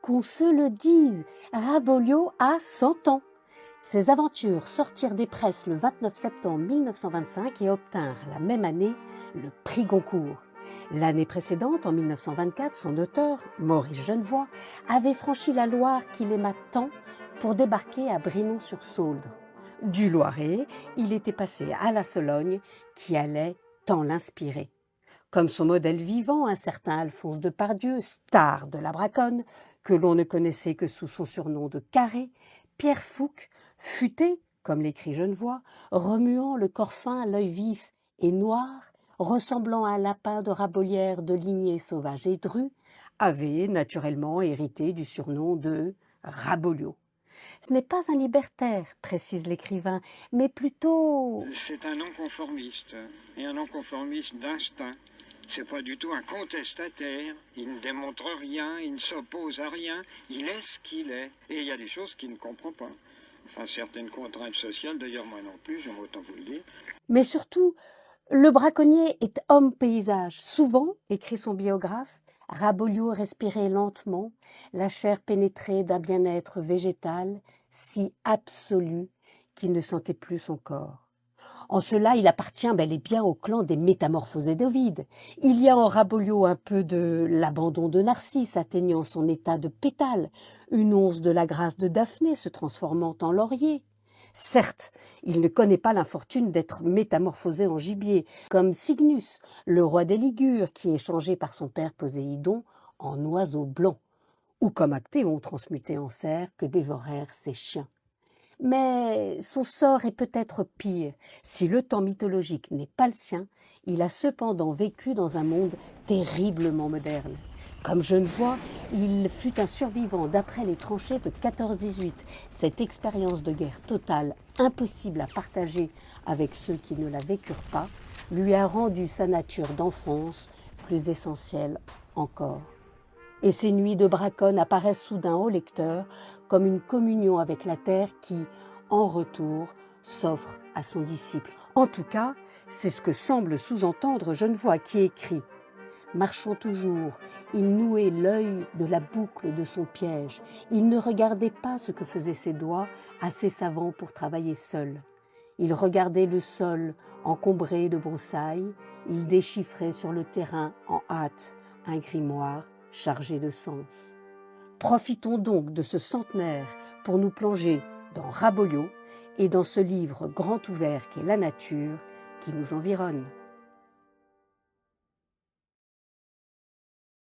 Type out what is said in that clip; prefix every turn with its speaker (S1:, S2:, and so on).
S1: Qu'on se le dise, Raboliau a 100 ans. Ses aventures sortirent des presses le 29 septembre 1925 et obtinrent la même année le prix Goncourt. L'année précédente, en 1924, son auteur, Maurice Genevoix, avait franchi la Loire qu'il aima tant pour débarquer à Brinon-sur-Sauldre. Du Loiret, il était passé à la Sologne qui allait tant l'inspirer. Comme son modèle vivant, un certain Alphonse de Pardieu, star de la Braconne, que l'on ne connaissait que sous son surnom de Carré, Pierre Fouque, futé, comme l'écrit Genevoix, remuant le corps fin, l'œil vif et noir, ressemblant à un lapin de Rabolière de lignée sauvage et drue, avait naturellement hérité du surnom de Raboliau. Ce n'est pas un libertaire, précise l'écrivain, mais plutôt...
S2: C'est un non-conformiste, et un non-conformiste d'instinct. C'est pas du tout un contestataire. Il ne démontre rien, il ne s'oppose à rien, il est ce qu'il est. Et il y a des choses qu'il ne comprend pas. Enfin, certaines contraintes sociales, d'ailleurs moi non plus, j'aime autant vous le dire.
S1: Mais surtout, le braconnier est homme-paysage. Souvent, écrit son biographe, Raboliau respirait lentement, la chair pénétrée d'un bien-être végétal si absolu qu'il ne sentait plus son corps. En cela, il appartient bel et bien au clan des métamorphosés d'Ovide. Il y a en Raboliau un peu de l'abandon de Narcisse atteignant son état de pétale, une once de la grâce de Daphné se transformant en laurier. Certes, il ne connaît pas l'infortune d'être métamorphosé en gibier, comme Cygnus, le roi des Ligures, qui est changé par son père Poséidon en oiseau blanc, ou comme Actéon transmuté en cerf que dévorèrent ses chiens. Mais son sort est peut-être pire. Si le temps mythologique n'est pas le sien, il a cependant vécu dans un monde terriblement moderne. Comme Genevoix, il fut un survivant d'après les tranchées de 14-18. Cette expérience de guerre totale, impossible à partager avec ceux qui ne la vécurent pas, lui a rendu sa nature d'enfance plus essentielle encore. Et ces nuits de braconne apparaissent soudain au lecteur comme une communion avec la terre qui, en retour, s'offre à son disciple. En tout cas, c'est ce que semble sous-entendre Genevoix qui écrit « Marchant toujours, il nouait l'œil de la boucle de son piège. Il ne regardait pas ce que faisaient ses doigts, assez savants pour travailler seul. Il regardait le sol encombré de broussailles. Il déchiffrait sur le terrain en hâte un grimoire chargé de sens. Profitons donc de ce centenaire pour nous plonger dans Raboliau et dans ce livre grand ouvert qu'est la nature qui nous environne.